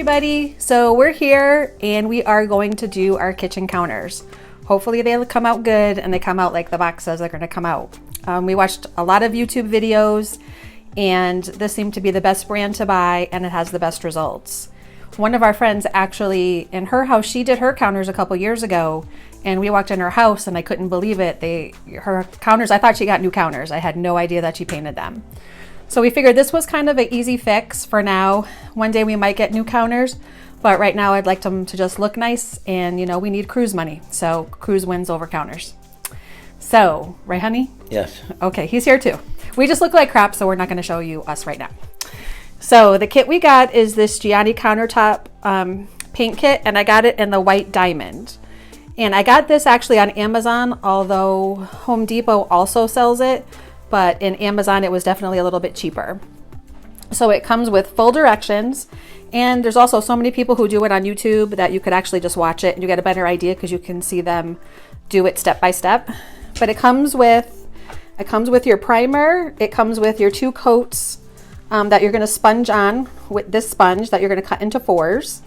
everybody. So we're here and we are going to do our kitchen counters. Hopefully they'll come out good and they come out like the box says they're going to come out. We watched a lot of YouTube videos and this seemed to be the best brand to buy and it has the best results. One of our friends actually, in her house, she did her counters a couple years ago and we walked in her house and I couldn't believe it. Her counters, I thought she got new counters. I had no idea that she painted them. So we figured this was kind of an easy fix for now. One day we might get new counters, but right now I'd like them to just look nice and you know, we need cruise money. So cruise wins over counters. So, right honey? Yes. Okay, he's here too. We just look like crap, so we're not gonna show you us right now. So the kit we got is this Giani countertop paint kit and I got it in the white diamond. And I got this actually on Amazon, although Home Depot also sells it. But in Amazon, it was definitely a little bit cheaper. So it comes with full directions. And there's also so many people who do it on YouTube that you could actually just watch it and you get a better idea because you can see them do it step by step. But it comes with your primer. It comes with your 2 coats that you're gonna sponge on with this sponge that you're gonna cut into 4s.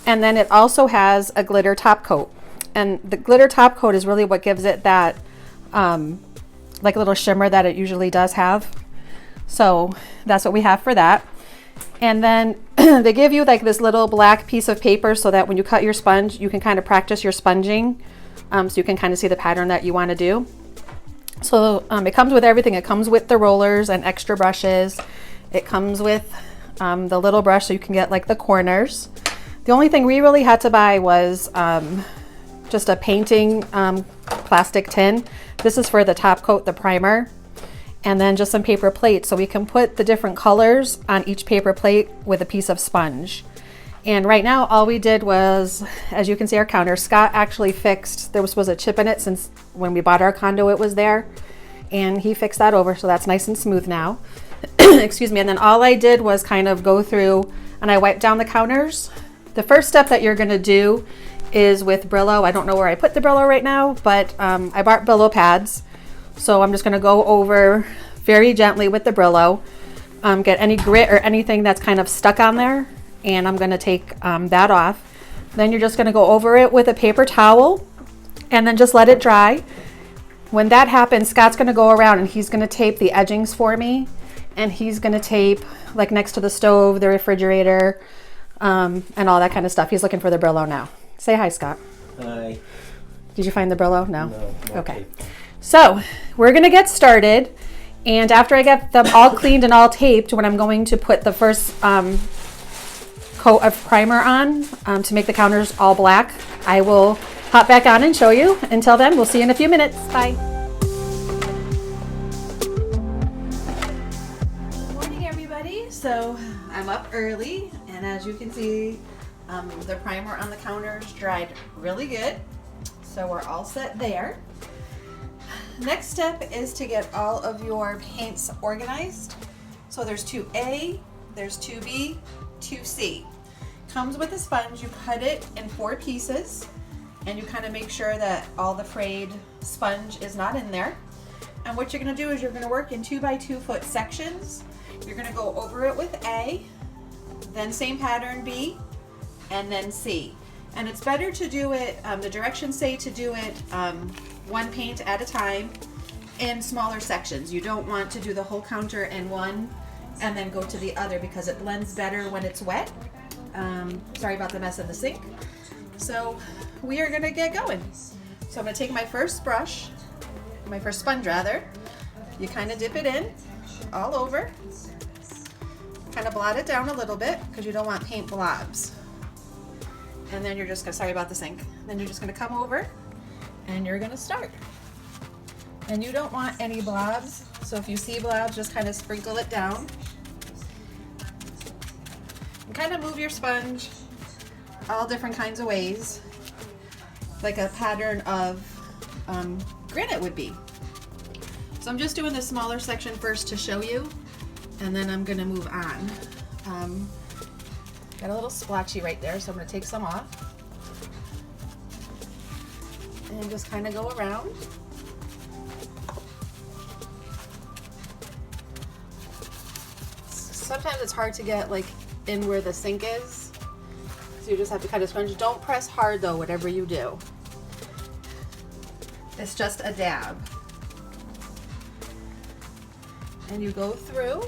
And then it also has a glitter top coat. And the glitter top coat is really what gives it that like a little shimmer that it usually does have. So that's what we have for that. And then they give you like this little black piece of paper so that when you cut your sponge, you can kind of practice your sponging. So you can kind of see the pattern that you want to do. So it comes with everything. It comes with the rollers and extra brushes. It comes with the little brush so you can get like the corners. The only thing we really had to buy was just a painting plastic tin. This is for the top coat, the primer, and then just some paper plates so we can put the different colors on each paper plate with a piece of sponge. And right now all we did was, as you can see, our counter, Scott actually fixed, there was a chip in it since when we bought our condo it was there, and he fixed that over so that's nice and smooth now. Excuse me. And then all I did was kind of go through and I wiped down the counters. The first step that you're going to do is with Brillo. I don't know where I put the Brillo right now, but I bought Brillo pads. So I'm just gonna go over very gently with the Brillo, get any grit or anything that's kind of stuck on there, and I'm gonna take that off. Then you're just gonna go over it with a paper towel and then just let it dry. When that happens, Scott's gonna go around and he's gonna tape the edgings for me, and he's gonna tape like next to the stove, the refrigerator, and all that kind of stuff. He's looking for the Brillo now. Say hi, Scott. Hi. Did you find the Brillo? No? No. Okay. So we're going to get started. And after I get them all cleaned and all taped, when I'm going to put the first coat of primer on to make the counters all black, I will hop back on and show you. Until then, we'll see you in a few minutes. Bye. Good morning, everybody. So I'm up early, and as you can see, the primer on the counters dried really good, so we're all set there. Next step is to get all of your paints organized. So there's 2A, there's 2B, 2C. Comes with a sponge. You cut it in 4 pieces and you kind of make sure that all the frayed sponge is not in there. And what you're going to do is you're going to work in 2 by 2 foot sections. You're going to go over it with A, then same pattern B, and then C. And it's better to do it, the directions say to do it 1 paint at a time in smaller sections. You don't want to do the whole counter in one and then go to the other because it blends better when it's wet. Sorry about the mess in the sink. So we are gonna get going. So I'm gonna take my first brush, my first sponge rather. You kind of dip it in all over. Kind of blot it down a little bit because you don't want paint blobs. And then you're just gonna, sorry about the sink. Then you're just gonna come over and you're gonna start. And you don't want any blobs, so if you see blobs, just kind of sprinkle it down. And kind of move your sponge all different kinds of ways, like a pattern of granite would be. So I'm just doing the smaller section first to show you, and then I'm gonna move on. Got a little splotchy right there, so I'm going to take some off and just kind of go around. Sometimes it's hard to get like in where the sink is, So you just have to kind of scrunch. Don't press hard though, whatever you do. It's just a dab. And you go through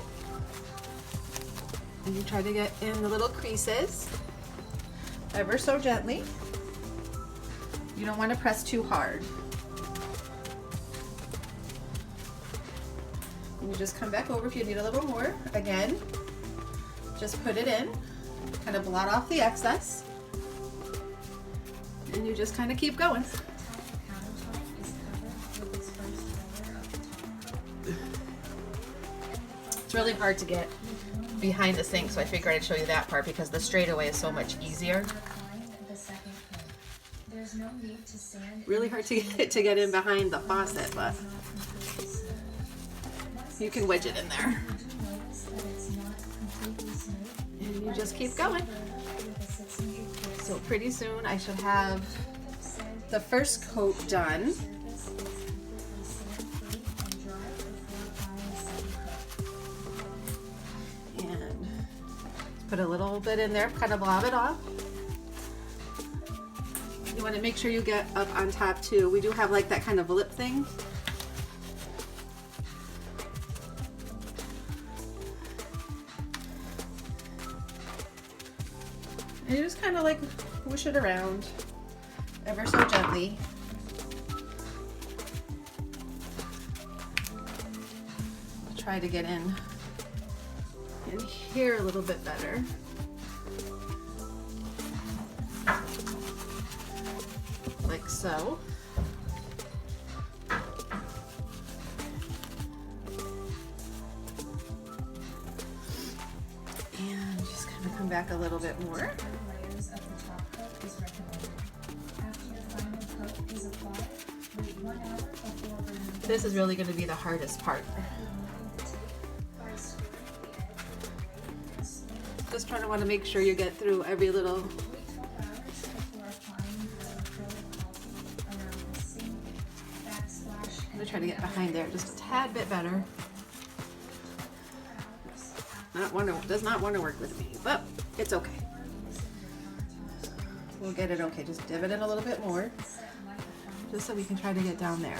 and you try to get in the little creases ever so gently. You don't want to press too hard. And you just come back over if you need a little more. Again, just put it in, kind of blot off the excess, and you just kind of keep going. It's really hard to get behind the sink, so I figured I'd show you that part because the straightaway is so much easier. Really hard to get in behind the faucet, but you can wedge it in there. And you just keep going. So pretty soon I should have the first coat done. And put a little bit in there, kind of blob it off. You want to make sure you get up on top too. We do have like that kind of lip thing. And you just kind of like whoosh it around ever so gently. I'll try to get in here a little bit better. Like so. And just kind of come back a little bit more. This is really going to be the hardest part. Just trying to want to make sure you get through every little. I'm going to try to get behind there just a tad bit better. Does not want to work with me, but it's okay. We'll get it okay. Just div it in a little bit more, just so we can try to get down there.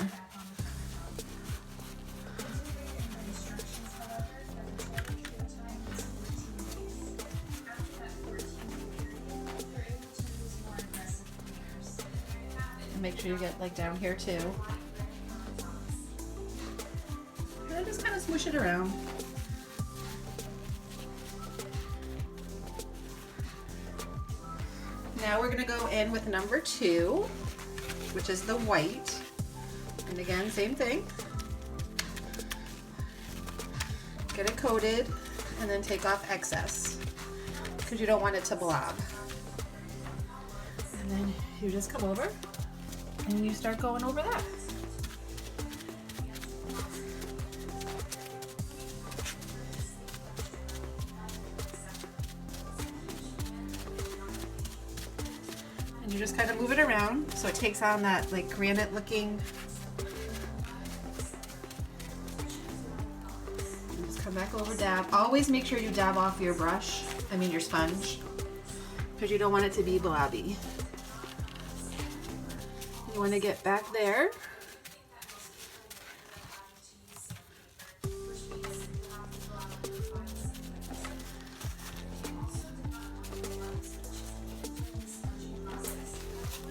And make sure you get like down here too. And then just kind of smoosh it around. Now we're going to go in with number 2, which is the white. And again, same thing. Get it coated and then take off excess because you don't want it to blob. And then you just come over and you start going over that. And you just kind of move it around so it takes on that like granite looking. And just come back over, dab. Always make sure you dab off your brush, your sponge, because you don't want it to be blobby. You want to get back there.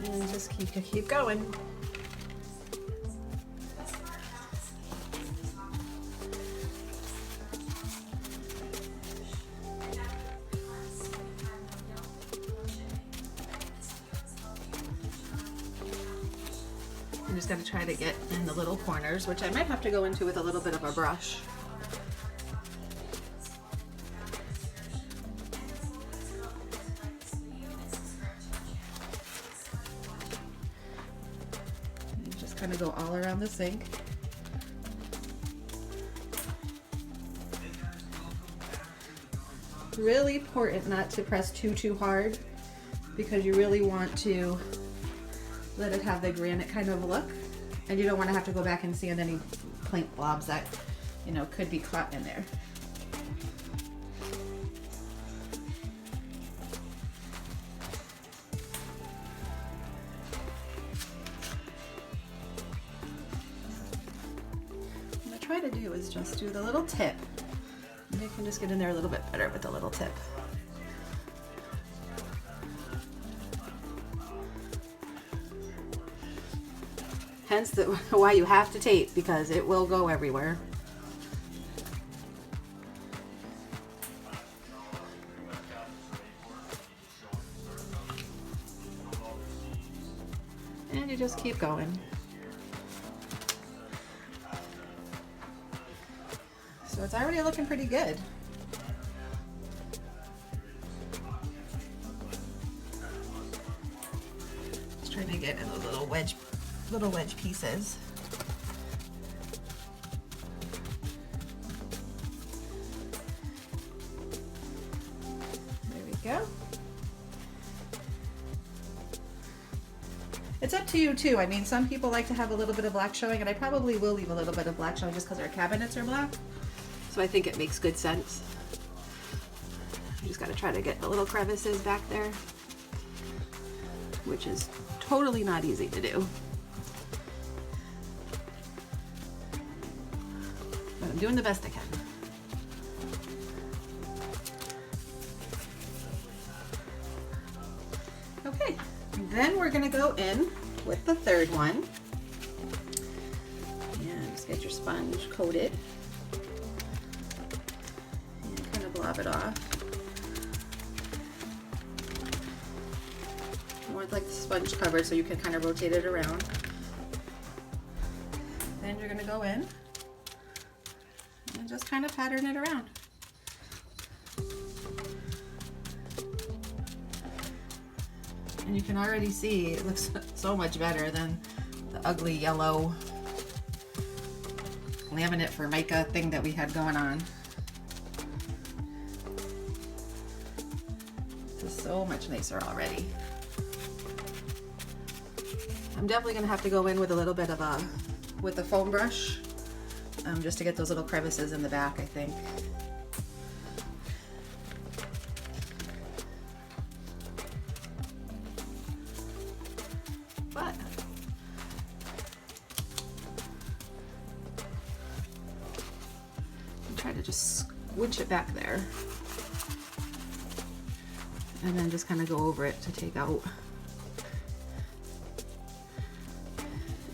And just keep going. I'm just going to try to get in the little corners, which I might have to go into with a little bit of a brush. Kind of go all around the sink. Really important not to press too hard because you really want to let it have the granite kind of look, and you don't want to have to go back and sand any paint blobs that could be caught in there. try to do is just do the little tip. And you can just get in there a little bit better with the little tip. Hence why you have to tape, because it will go everywhere. And you just keep going. So it's already looking pretty good. Just trying to get in those little wedge pieces. There we go. It's up to you too. I mean, some people like to have a little bit of black showing, and I probably will leave a little bit of black showing just because our cabinets are black. So I think it makes good sense. You just got to try to get the little crevices back there, which is totally not easy to do. But I'm doing the best I can. Okay, then we're gonna go in with the third one. And just get your sponge coated. And kind of blob it off. You want like the sponge covered so you can kind of rotate it around. Then you're gonna go in and just kind of pattern it around. And you can already see it looks so much better than the ugly yellow laminate Formica thing that we had going on. This is so much nicer already. I'm definitely gonna have to go in with a little bit of with the foam brush, just to get those little crevices in the back, I think. But try to just squinch it back there, and then just kind of go over it to take out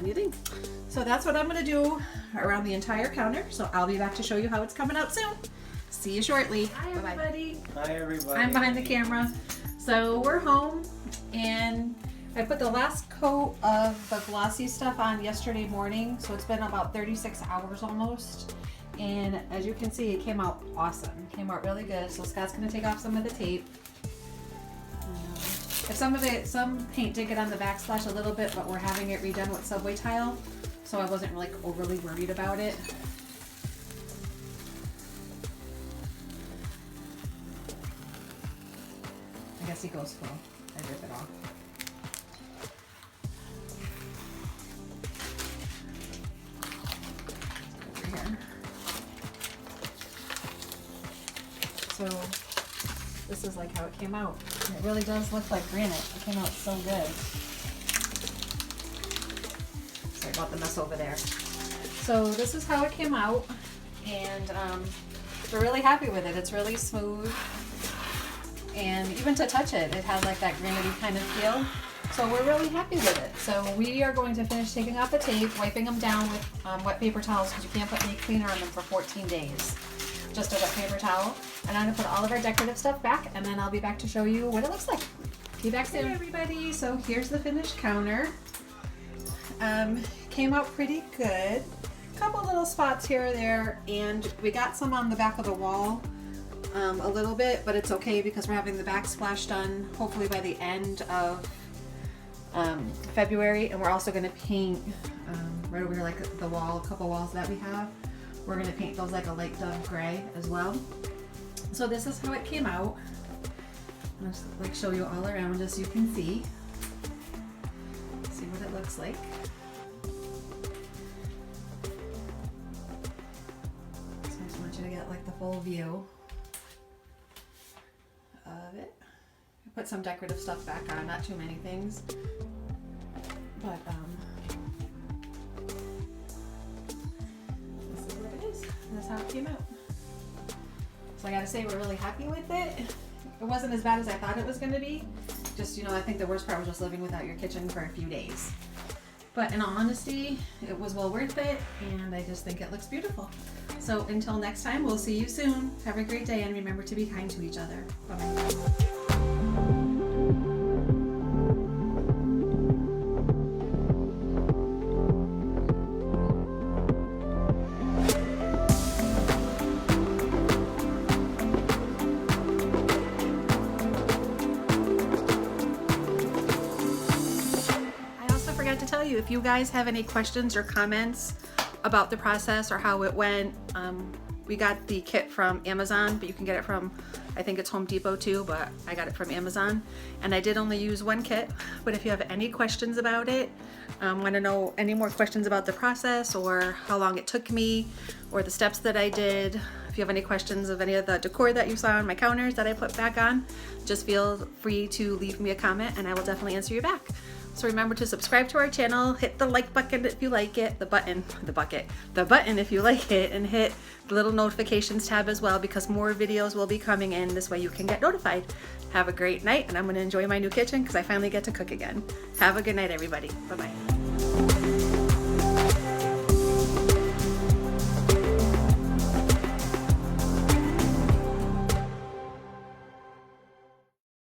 anything. So that's what I'm going to do around the entire counter. So I'll be back to show you how it's coming out soon. See you shortly. Hi everybody. Hi everybody. I'm behind the camera. So we're home, and I put the last coat of the glossy stuff on yesterday morning. So it's been about 36 hours almost. And as you can see, it came out awesome. It came out really good. So Scott's going to take off some of the tape. If some paint did get on the backsplash a little bit, but we're having it redone with subway tile, so I wasn't like overly worried about it. I guess he goes slow. I rip it off. Over here. So this is like how it came out. And it really does look like granite. It came out so good. Sorry about the mess over there. So this is how it came out, and we're really happy with it. It's really smooth, and even to touch it, it has like that granite-y kind of feel. So we're really happy with it. So we are going to finish taking off the tape, wiping them down with wet paper towels, because you can't put any cleaner on them for 14 days. Just a wet paper towel. And I'm gonna put all of our decorative stuff back, and then I'll be back to show you what it looks like. Be back soon. Hey everybody, so here's the finished counter. Came out pretty good. Couple little spots here or there, and we got some on the back of the wall a little bit, but it's okay because we're having the backsplash done hopefully by the end of February, and we're also gonna paint right over here, like the wall, a couple walls that we have. We're gonna paint those like a light dove gray as well. So this is how it came out. I'll just like show you all around just so you can see what it looks like. So I just want you to get like the full view of it. I put some decorative stuff back on, not too many things, but this is what it came out. So I gotta say we're really happy with it. It wasn't as bad as I thought it was gonna be. Just, you know, I think the worst part was just living without your kitchen for a few days. But in all honesty, it was well worth it, and I just think it looks beautiful. So until next time, we'll see you soon. Have a great day, and remember to be kind to each other. Bye-bye. To tell you, if you guys have any questions or comments about the process or how it went, we got the kit from Amazon, but you can get it from, I think it's Home Depot too, but I got it from Amazon, and I did only use one kit. But if you have any questions about it, want to know any more questions about the process or how long it took me or the steps that I did, if you have any questions of any of the decor that you saw on my counters that I put back on, just feel free to leave me a comment and I will definitely answer you back. So remember to subscribe to our channel, hit the like button if you like it, the button if you like it, and hit the little notifications tab as well, because more videos will be coming in. This way you can get notified. Have a great night, and I'm going to enjoy my new kitchen because I finally get to cook again. Have a good night, everybody. Bye-bye.